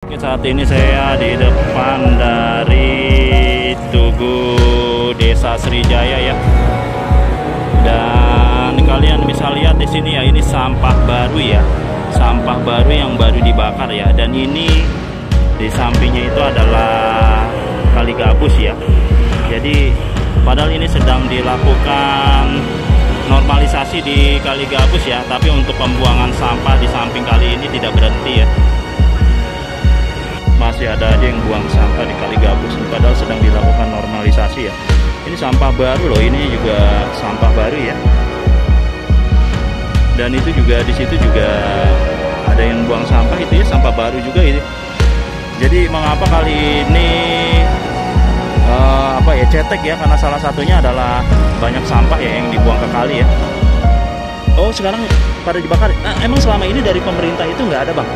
Oke, saat ini saya di depan dari Tugu Desa Srijaya ya. Dan kalian bisa lihat di sini ya, ini sampah baru ya. Sampah baru yang baru dibakar ya. Dan ini di sampingnya itu adalah Kali Gabus ya. Jadi padahal ini sedang dilakukan normalisasi di Kali Gabus ya, tapi untuk pembuangan sampah di samping kali ini tidak berhenti ya. Masih ada aja yang buang sampah di Kali Gabus, padahal sedang dilakukan normalisasi ya. Ini sampah baru loh, ini juga sampah baru ya. Dan itu juga di situ juga ada yang buang sampah, itu ya sampah baru juga ini. Jadi mengapa kali ini cetek ya, karena salah satunya adalah banyak sampah ya yang dibuang ke kali ya. Oh, sekarang pada dibakar. Nah, emang selama ini dari pemerintah itu nggak ada bang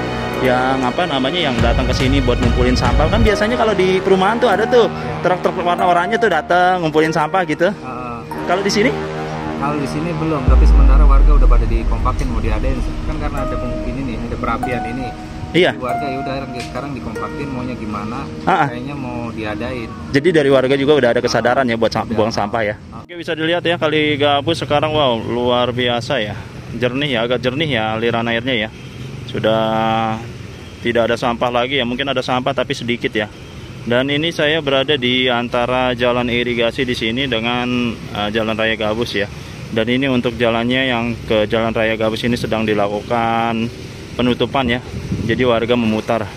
yang yang datang ke sini buat ngumpulin sampah? Kan biasanya kalau di perumahan tuh ada tuh truk-truk warna oranye tuh datang ngumpulin sampah gitu. Kalau di sini? Kalau di sini belum, tapi sementara warga udah pada dikompakin mau diadain kan, karena ada ini nih, ada perapian ini. Iya. Warga ya udah sekarang dikompakin maunya gimana? Kayaknya mau diadain. Jadi dari warga juga udah ada kesadaran ya buat buang sampah ya. Oke, bisa dilihat ya Kali Gabus sekarang, wow, luar biasa ya. Jernih ya, agak jernih ya aliran airnya ya. Sudah tidak ada sampah lagi ya, mungkin ada sampah tapi sedikit ya. Dan ini saya berada di antara jalan irigasi di sini dengan Jalan Raya Gabus ya. Dan ini untuk jalannya yang ke Jalan Raya Gabus ini sedang dilakukan penutupan ya. Jadi warga memutar.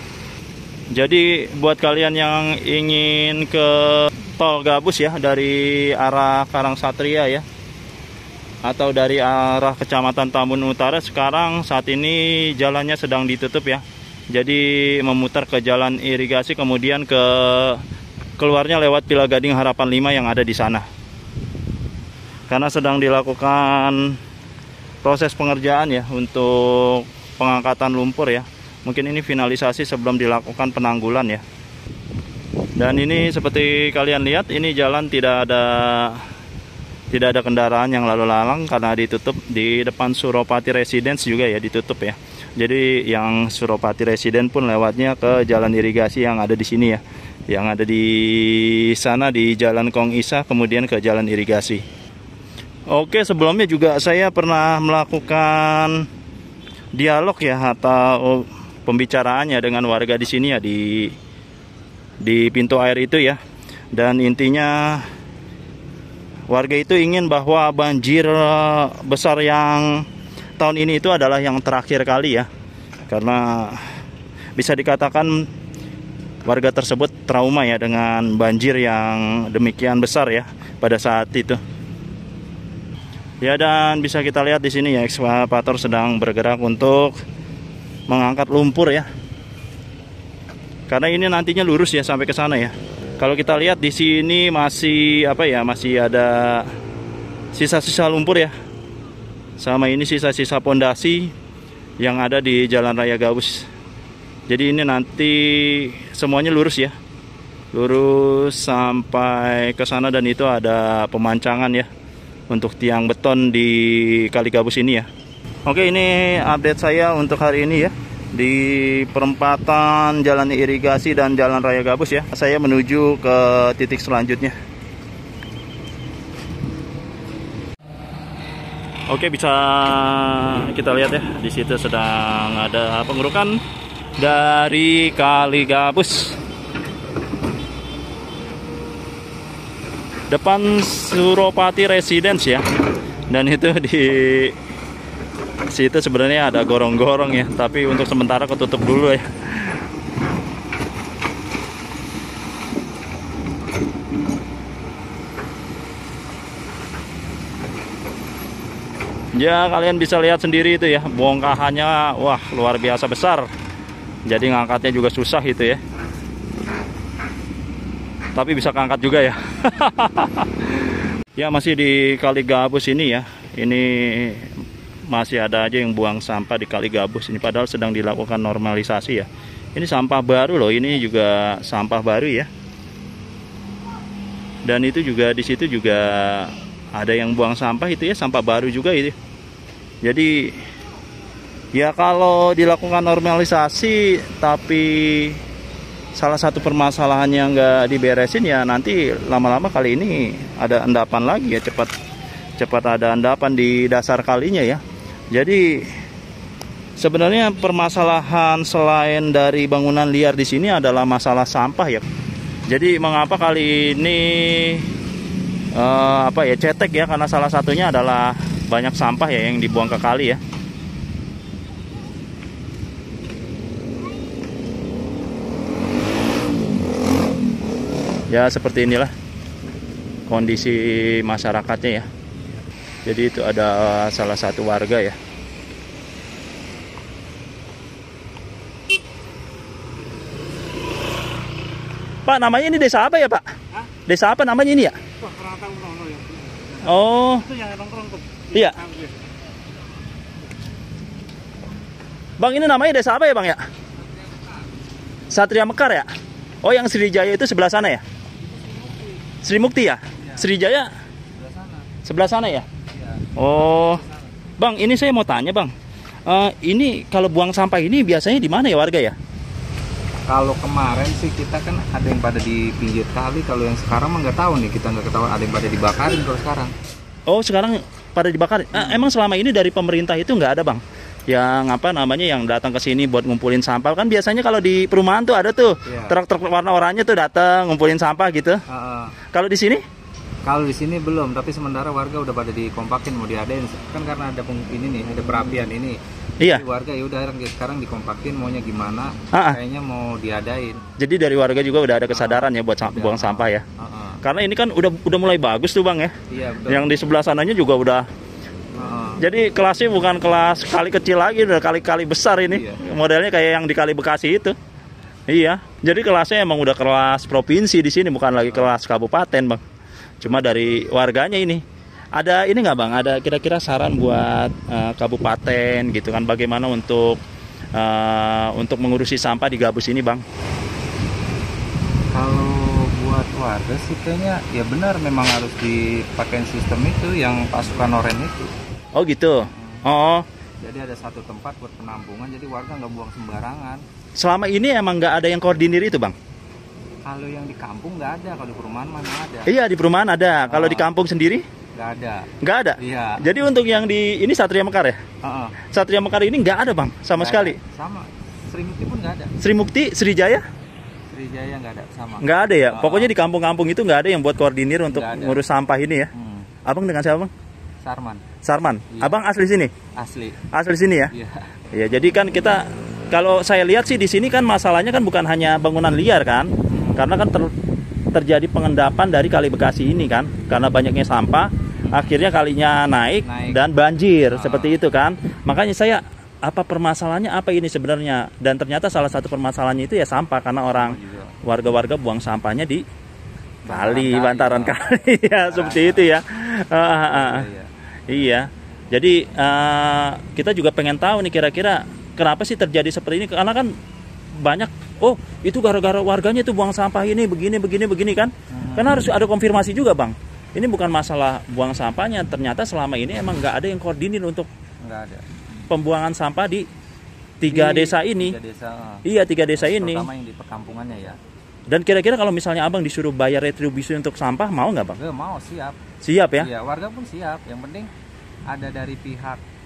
Jadi buat kalian yang ingin ke Tol Gabus ya dari arah Karangsatria ya, atau dari arah Kecamatan Tambun Utara, sekarang saat ini jalannya sedang ditutup ya. Jadi memutar ke jalan irigasi, kemudian keluarnya lewat Pila Gading Harapan 5 yang ada di sana. Karena sedang dilakukan proses pengerjaan ya untuk pengangkatan lumpur ya. Mungkin ini finalisasi sebelum dilakukan penanggulan ya. Dan ini seperti kalian lihat, ini jalan tidak ada kendaraan yang lalu lalang karena ditutup. Di depan Suropati Residence juga ya ditutup ya. Jadi yang Suropati Residence pun lewatnya ke jalan irigasi yang ada di sini ya. Yang ada di sana di Jalan Kong Isa, kemudian ke jalan irigasi. Oke, sebelumnya juga saya pernah melakukan dialog ya atau pembicaraannya dengan warga di sini ya, di pintu air itu ya. Dan intinya warga itu ingin bahwa banjir besar yang tahun ini itu adalah yang terakhir kali ya. Karena bisa dikatakan warga tersebut trauma ya dengan banjir yang demikian besar ya pada saat itu. Ya, dan bisa kita lihat di sini ya, ekskavator sedang bergerak untuk mengangkat lumpur ya. Karena ini nantinya lurus ya sampai ke sana ya. Kalau kita lihat di sini masih masih ada sisa-sisa lumpur ya. Sama ini sisa-sisa pondasi yang ada di Jalan Raya Gabus. Jadi ini nanti semuanya lurus ya. Lurus sampai ke sana, dan itu ada pemancangan ya untuk tiang beton di Kali Gabus ini ya. Oke, ini update saya untuk hari ini ya, di perempatan jalan irigasi dan Jalan Raya Gabus ya. Saya menuju ke titik selanjutnya. Oke, bisa kita lihat ya, di situ sedang ada pengerukan dari Kali Gabus. Depan Suropati Residence ya. Dan itu di situ sebenarnya ada gorong-gorong ya, tapi untuk sementara ketutup dulu ya. Ya, kalian bisa lihat sendiri itu ya, bongkahannya wah luar biasa besar. Jadi ngangkatnya juga susah itu ya. Tapi bisa keangkat juga ya. Ya, masih di Kali Gabus ini ya. Ini masih ada aja yang buang sampah di Kali Gabus ini, padahal sedang dilakukan normalisasi ya. Ini sampah baru loh, ini juga sampah baru ya. Dan itu juga di situ juga ada yang buang sampah itu ya, sampah baru juga itu. Jadi Ya kalau dilakukan normalisasi tapi salah satu permasalahan yang nggak diberesin ya nanti lama-lama kali ini ada endapan lagi ya, cepat ada endapan di dasar kalinya ya. Jadi sebenarnya permasalahan selain dari bangunan liar di sini adalah masalah sampah ya. Jadi mengapa kali ini cetek ya, karena salah satunya adalah banyak sampah ya yang dibuang ke kali ya. Ya seperti inilah kondisi masyarakatnya ya. Jadi itu ada salah satu warga ya. Pak, namanya ini desa apa ya Pak? Hah? Desa apa namanya ini ya? Oh. Iya. Bang, ini namanya desa apa ya Bang ya? Satria Mekar ya? Oh, yang Srijaya itu sebelah sana ya? Sri Mukti ya? Srijaya? Sebelah sana ya? Oh. Bang, ini saya mau tanya Bang. Ini kalau buang sampah ini biasanya di mana ya warga ya? Kalau kemarin sih kita kan ada yang pada di pinggir kali, kalau yang sekarang mah nggak tahu nih, kita nggak ketahuan ada yang pada dibakarin kalau sekarang. Oh, sekarang pada dibakarin. Emang selama ini dari pemerintah itu nggak ada Bang? Yang datang ke sini buat ngumpulin sampah. Kan biasanya kalau di perumahan tuh ada tuh truk-truk warna oranye tuh datang ngumpulin sampah gitu. Kalau di sini? Kalau di sini belum, tapi sementara warga udah pada dikompakin mau diadain. Kan karena ada ini nih, ada perapian ini. Iya. Jadi warga ya udah sekarang dikompakin maunya gimana? Kayaknya mau diadain. Jadi dari warga juga udah ada kesadaran ya buat buang sampah ya. Karena ini kan udah mulai bagus tuh Bang ya. Iya, betul. Yang di sebelah sananya juga udah. Jadi kelasnya bukan kelas kali kecil lagi, udah kali-kali besar ini. Iya. Modelnya kayak yang di Kali Bekasi itu. Iya. Jadi kelasnya emang udah kelas provinsi di sini, bukan lagi kelas kabupaten Bang. Cuma dari warganya ini. Ada ini nggak Bang? Ada kira-kira saran buat kabupaten gitu kan? Bagaimana untuk mengurusi sampah di Gabus ini Bang? Kalau buat warga sih kayaknya ya benar, memang harus dipakai sistem itu yang pasukan oranye itu. Oh gitu. Oh. Jadi ada satu tempat buat penampungan, jadi warga nggak buang sembarangan. Selama ini emang nggak ada yang koordinir itu Bang? Kalau yang di kampung nggak ada, kalau di perumahan mana ada. Iya, di perumahan ada. Kalau di kampung sendiri? Nggak ada. Nggak ada? Iya. Jadi untuk yang di ini Satria Mekar ya? Satria Mekar ini nggak ada Bang, sama sekali? Sama. Sri Mukti pun nggak ada. Sri Mukti, Srijaya? Srijaya nggak ada, sama. Nggak ada ya? Pokoknya di kampung-kampung itu nggak ada yang buat koordinir untuk ngurus sampah ini ya? Abang dengan siapa Bang? Sarman. Iya. Abang asli sini? Asli sini ya? Iya. Iya, jadi kan kita kalau saya lihat sih di sini kan masalahnya kan bukan hanya bangunan liar kan? Karena kan terjadi pengendapan dari Kali Bekasi ini kan, karena banyaknya sampah, akhirnya kalinya naik dan banjir seperti itu kan. Makanya saya permasalahannya apa ini sebenarnya? Dan ternyata salah satu permasalahannya itu ya sampah, karena warga-warga buang sampahnya di bantaran kali ya, seperti itu ya. Iya. Jadi kita juga pengen tahu nih kira-kira kenapa sih terjadi seperti ini? Karena kan banyak, oh itu gara-gara warganya tuh buang sampah ini begini kan. Karena harus ada konfirmasi juga Bang. Ini bukan masalah buang sampahnya, ternyata selama ini emang nggak ada yang koordinir untuk pembuangan sampah di tiga desa ini. Iya, 3 desa ini. Terutama yang di perkampungannya ya. Dan kira-kira kalau misalnya Abang disuruh bayar retribusi untuk sampah, mau nggak Bang? Mau, siap. Siap ya? Iya, warga pun siap. Yang penting ada dari pihak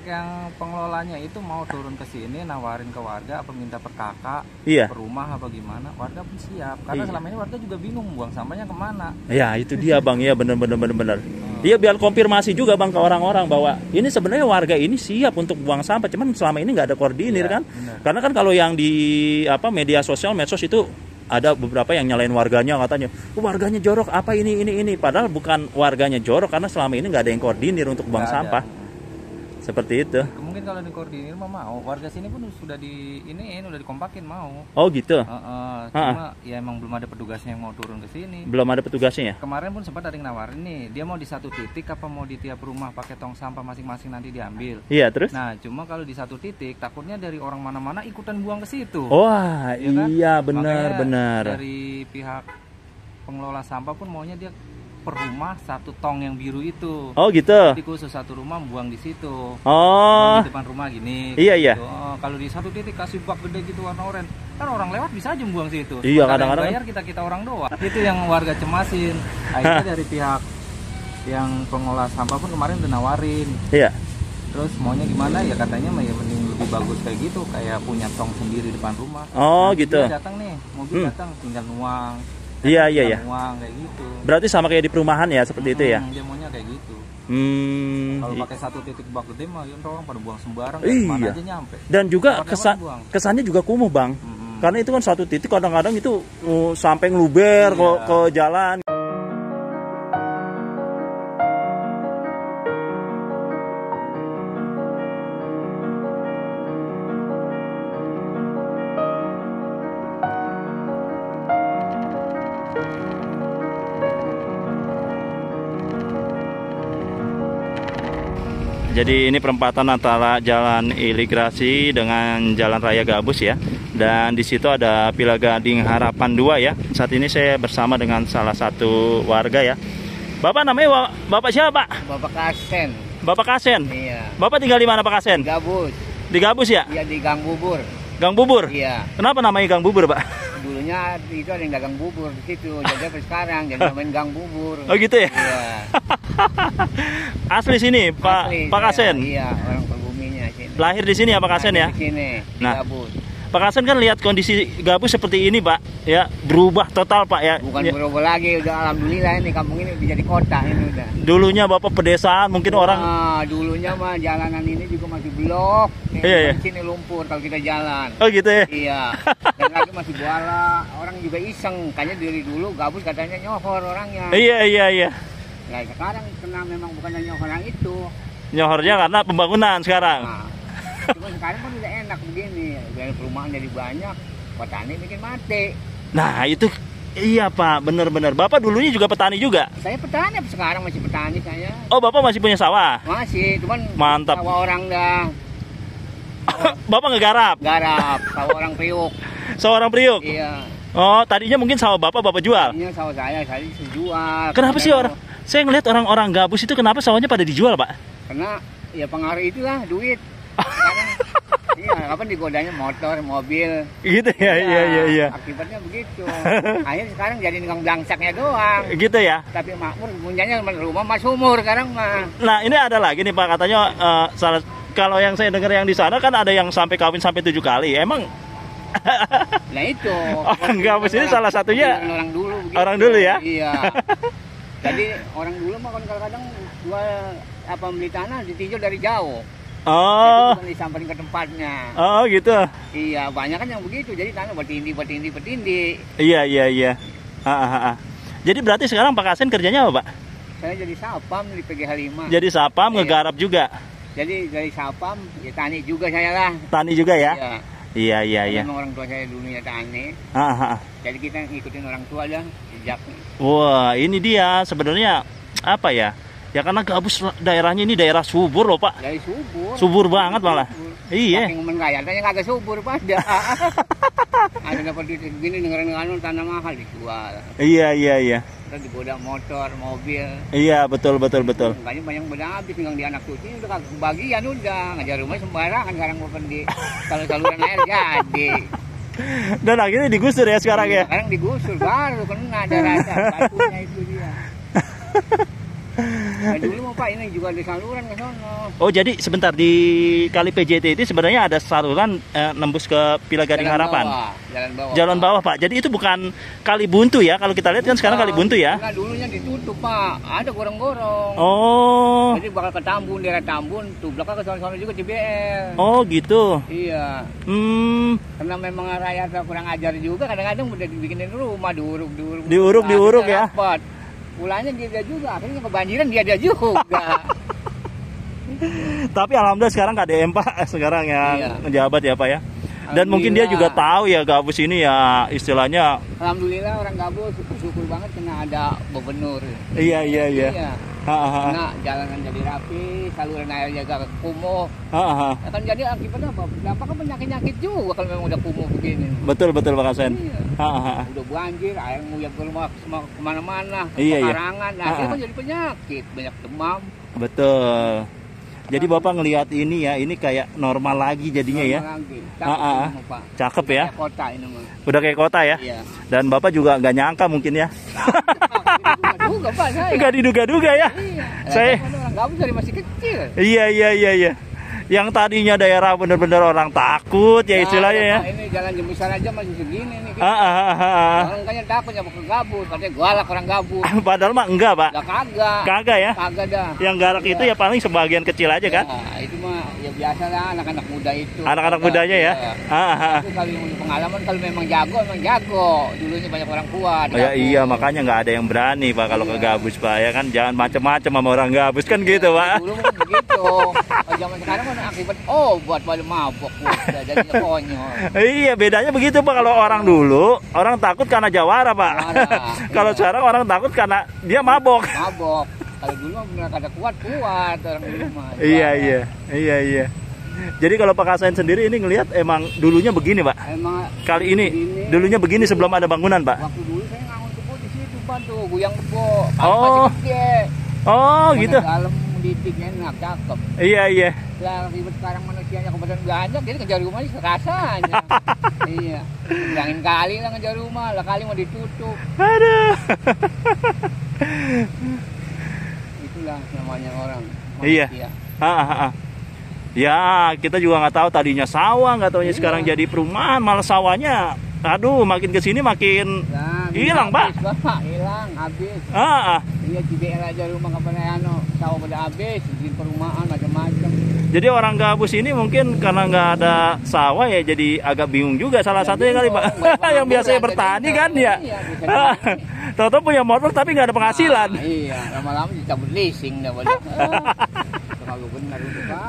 yang pengelolanya itu mau turun ke sini nawarin ke warga, apa minta per kakak, per rumah apa gimana, warga pun siap. Karena selama ini warga juga bingung buang sampahnya kemana. Ya itu dia Bang, ya benar. Iya, biar konfirmasi juga Bang ke orang-orang bahwa ini sebenarnya warga ini siap untuk buang sampah, cuman selama ini nggak ada koordinir kan. Bener. Karena kan kalau yang di media sosial, medsos itu ada beberapa yang nyalain warganya, katanya warganya jorok apa ini. Padahal bukan warganya jorok, karena selama ini nggak ada yang koordinir untuk buang sampah. Seperti itu. Mungkin kalau dikoordinir mau. Warga sini pun sudah udah dikompakin mau. Oh gitu. Cuma ya emang belum ada petugasnya yang mau turun ke sini. Belum ada petugasnya ya? Kemarin pun sempat ada yang nawarin nih, dia mau di satu titik apa mau di tiap rumah pakai tong sampah masing-masing nanti diambil. Iya, terus? Nah, cuma kalau di satu titik takutnya dari orang mana-mana ikutan buang ke situ. Wah, iya kan? Benar. Dari pihak pengelola sampah pun maunya dia per rumah satu tong yang biru itu. Oh gitu. Jadi khusus satu rumah buang di situ. Oh. Di depan rumah gini. Iya iya. Gitu. Oh, kalau di satu titik kasih bak gede gitu warna oranye, kan orang lewat bisa aja buang situ. Iya kadang-kadang. Bayar kita orang doang. Itu yang warga cemasin. Akhirnya dari pihak yang pengolah sampah pun kemarin udah nawarin. Iya. Terus maunya gimana ya, katanya ya mending lebih bagus kayak gitu, kayak punya tong sendiri depan rumah. Oh nanti gitu. Datang nih, mobil datang tinggal nuang. Iya iya iya. Nuang kayak gitu. Berarti sama kayak di perumahan ya seperti itu ya? Dia maunya kayak gitu. Kalau pakai satu titik bak gede mah ya orang pada buang sembarang, mana aja nyampe. Dan juga kesannya juga kumuh bang, karena itu kan satu titik kadang-kadang itu sampai ngeluber ke jalan. Jadi ini perempatan antara Jalan Iligrasi dengan Jalan Raya Gabus ya. Dan di situ ada Villa Gading Harapan 2 ya. Saat ini saya bersama dengan salah satu warga ya. Bapak namanya Bapak siapa, Pak? Bapak Kasen. Bapak Kasen? Iya. Bapak tinggal di mana, Pak Kasen? Gabus. Di Gabus ya? Iya, di Gang Bubur. Gang Bubur? Iya. Kenapa namanya Gang Bubur, Pak? Dulunya itu ada yang dagang bubur di situ. Jadi sampai sekarang jadi namain Gang Bubur. Oh gitu ya? Iya. Asli sini, Pak Kasen? Iya, orang perbuminya sini. Lahir di sini ya, Pak Kasen ya? Di sini, di Gabus. Pak Kasen kan lihat kondisi Gabus seperti ini, Pak, ya berubah total, Pak ya. Bukan berubah lagi, udah alhamdulillah ini kampung ini jadi kota ini udah. Dulunya Bapak pedesaan, mungkin orang. Dulunya mah jalanan ini juga masih blok. Iya. Di sini lumpur kalau kita jalan. Oh gitu ya. Iya. Dan lagi masih buala, orang juga iseng. Kayaknya dari dulu Gabus katanya nyohor orangnya. Iya. Nah sekarang kena memang bukan nyohor orang itu. Nyohornya karena pembangunan sekarang. Cuma sekarang kan udah enak begini, udah perumahan jadi banyak, petani bikin mati. Nah itu iya Pak, benar-benar. Bapak dulunya juga petani juga? Saya petani, sekarang masih petani saya. Oh Bapak masih punya sawah? Masih, cuman mantap. Sawah orang dah. Bapak ngegarap? Garap, sawah orang Priuk. Sawah orang Priuk? Iya. Oh tadinya mungkin sawah Bapak jual? Tadinya sawah saya jual. Kenapa sih orang? Saya ngeliat orang-orang Gabus itu kenapa sawahnya pada dijual Pak? Karena ya pengaruh itulah duit. Iya, kapan digodanya motor, mobil. Gitu ya, iya. Akibatnya begitu. Akhirnya sekarang jadi nikang blangsaknya doang. Gitu ya. Tapi makmur, punyanya rumah mas umur sekarang mah. Nah ini ada lagi nih Pak, katanya kalau yang saya dengar yang di sana kan ada yang sampai kawin sampai 7 kali. Emang? Nah itu. Orang Gabus ini salah satunya. Orang dulu. Begitu. Orang dulu ya. Iya. Jadi orang dulu mah kadang-kadang jual beli tanah ditinjau dari jauh. Oh. Jadi disamperin ke tempatnya. Oh gitu. Iya, banyak kan yang begitu. Jadi tanah bertindi. Iya. Jadi berarti sekarang Pak Kasen kerjanya apa Pak? Saya jadi sapam di PGH 5. Jadi sapam, ngegarap juga. Jadi dari sapam, ya tani juga saya lah. Tani juga ya? Iya. Memang orang tua saya dulunya tani. Jadi kita ngikutin orang tua aja jejaknya. Wah, ini dia sebenarnya apa ya? Ya karena Gabus daerahnya ini daerah subur loh Pak. Dari subur. Subur banget malah. Iya. Saking menggaya, tanya kagak subur pada. Ada dapat duit begini dengerin tanah mahal dijual. Iya. Terus digoda motor, mobil. Iya betul. Makanya banyak habis tinggal di anak cucu udah kagak kebagian udah ngajar rumah sembarangan sekarang mau di kalau saluran air jadi. Dan akhirnya digusur ya sekarang ya. Sekarang digusur baru kena ada rasa batunya itu dia. Nah, dulu mau Pak ini juga ada saluran ke sono. Oh jadi sebentar di Kali PJT itu sebenarnya ada saluran nembus ke Villa Gading Harapan. Jalan bawah Pak. Jadi itu bukan Kali Buntu ya. Kalau kita lihat kan sekarang Kali Buntu ya. Nah dulunya ditutup Pak. Ada gorong-gorong. Oh. Jadi bakal ke Tambun, daerah Tambun, tuh belakang ke sono juga CBL. Oh gitu. Iya. Karena memang rakyat kurang ajar juga. Kadang-kadang udah dibikinin rumah diuruk ya. Pulangnya dia juga, akhirnya kebanjiran dia juga. Tapi alhamdulillah sekarang KDM Pak sekarang yang menjabat ya Pak ya. Dan mungkin dia juga tahu ya Gabus ini ya istilahnya. Alhamdulillah orang Gabus syukur banget kena ada gubernur. Iya. Nah, jalanan jadi rapi, saluran airnya agak kumuh. Akan jadi akibatnya apa? Dampaknya penyakit-nyakit juga kalau memang udah kumuh begini. Betul Pak Kasen. Udah banjir, air nguyap ke rumah kemana-mana, karangan. Nah, itu kan jadi penyakit, banyak demam. Betul. Jadi Bapak ngelihat ini ya, ini kayak normal lagi jadinya normal ya. Cakep ya. Kayak kota ini mah. Udah kayak kota ya. Iya. Dan Bapak juga nggak nyangka mungkin ya. Diduga, Pak, saya. Nggak diduga-duga ya. Iya. Saya. Orang gabus dari masih kecil. Iya. Yang tadinya daerah bener-bener orang takut ya istilahnya ya. Ini jalan Jembisan aja masih segini nih. Orang kayaknya takut ya ke gabus, katanya galak orang gabus. Padahal mah enggak, Pak. Kagak ya. Kagak dah. Yang galak itu ya paling sebagian kecil aja kan. Itu mah ya biasa lah anak-anak muda itu. Anak-anak mudanya ya. Tapi kalau yang pengalaman kalau memang jago. Dulunya banyak orang kuat. Iya, makanya nggak ada yang berani Pak kalau ke gabus Pak ya kan, jangan macam-macam sama orang gabus kan gitu Pak. Dulu mah begitu. Zaman sekarang kan akibat buat pada mabok jadi konyol. Iya, bedanya begitu Pak. Kalau orang dulu orang takut karena jawara Pak. Kalau sekarang orang takut karena dia mabok. Kalau dulu mah benar kata kuat orang dulu mah. Iya. Jadi kalau Pak Kasen sendiri ini ngelihat emang dulunya begini Pak. Emang kali ini dulunya begini sebelum ada bangunan Pak. Waktu dulu saya ngangon kebo di situ Pak tuh, guyang kebo. Gitu. Dalam didik enak, cakep. Iya. Lah ribet sekarang manusianya kebetulan banyak, jadi ngejar rumah ini rasanya. Iya. Bilangin kali lah ngejar rumah, lah kali mau ditutup. Aduh. Itulah namanya orang. Iya. Ya, kita juga nggak tahu tadinya sawah, nggak taunya sekarang jadi perumahan, malah sawahnya, aduh, makin kesini makin hilang Pak. Hilang, habis. Iya, CBL aja rumah kapan sawah pada habis, bikin perumahan macam-macam. Jadi orang gabus ini mungkin karena nggak ada sawah ya jadi agak bingung juga salah satunya kali Pak. Yang biasanya bertani kan ya. Tahu-tahu punya motor tapi nggak ada penghasilan. Iya, lama-lama dicabut leasing dah banyak. Terlalu benar itu Pak.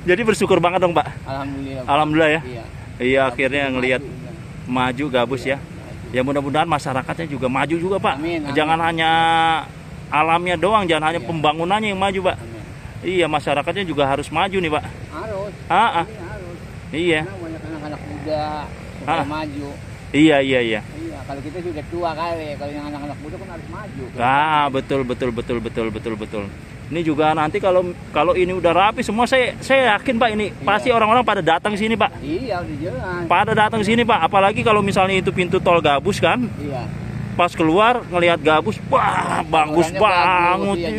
Jadi bersyukur banget dong Pak. Alhamdulillah ya. Iya, akhirnya ngelihat maju gabus ya. Ya mudah-mudahan masyarakatnya juga maju juga Pak. Amin. Jangan hanya alamnya doang, jangan hanya pembangunannya yang maju Pak. Amin. Iya, masyarakatnya juga harus maju nih Pak. Harus. Harus. Iya. Karena banyak anak-anak muda maju. Iya. Kalau kita sudah tua kali, kalau yang anak-anak muda kan harus maju. Betul. Ini juga nanti kalau ini udah rapi semua, saya yakin Pak ini pasti orang-orang pada datang sini Pak. Iya, udah jelas. Pada datang sini Pak, apalagi kalau misalnya itu pintu tol gabus kan. Iya. Pas keluar ngelihat gabus, wah bagus banget.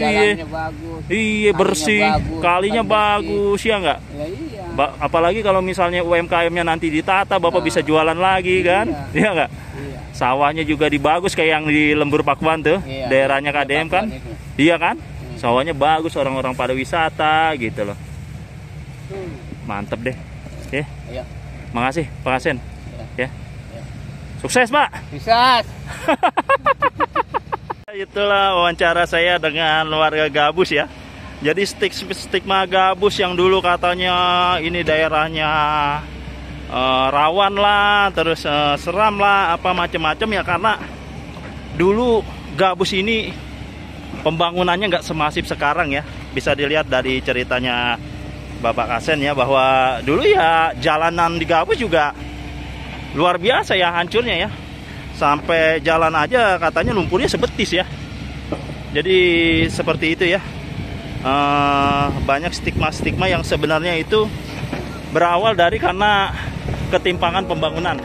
Iya, bersih, kalinya bagus ya enggak? Iya. Apalagi kalau misalnya UMKM-nya nanti ditata, Bapak bisa jualan lagi kan? Iya enggak? Iya. Sawahnya juga dibagus kayak yang di Lembur Pakuan tuh, daerahnya KDM kan? Iya kan? Sawahnya bagus, orang-orang pada wisata gitu loh. Mantep deh. Ya. Makasih Pak Kasen. Ya. Sukses Pak. Sukses. Itulah wawancara saya dengan warga gabus ya. Jadi stigma gabus yang dulu katanya ini daerahnya rawan lah, terus seram lah, apa macam-macam ya, karena dulu gabus ini pembangunannya nggak semasif sekarang ya. Bisa dilihat dari ceritanya Bapak Kasen ya, bahwa dulu ya jalanan di gabus juga luar biasa ya hancurnya ya. Sampai jalan aja katanya lumpurnya sebetis ya. Jadi seperti itu ya. Banyak stigma-stigma yang sebenarnya itu berawal dari karena ketimpangan pembangunan.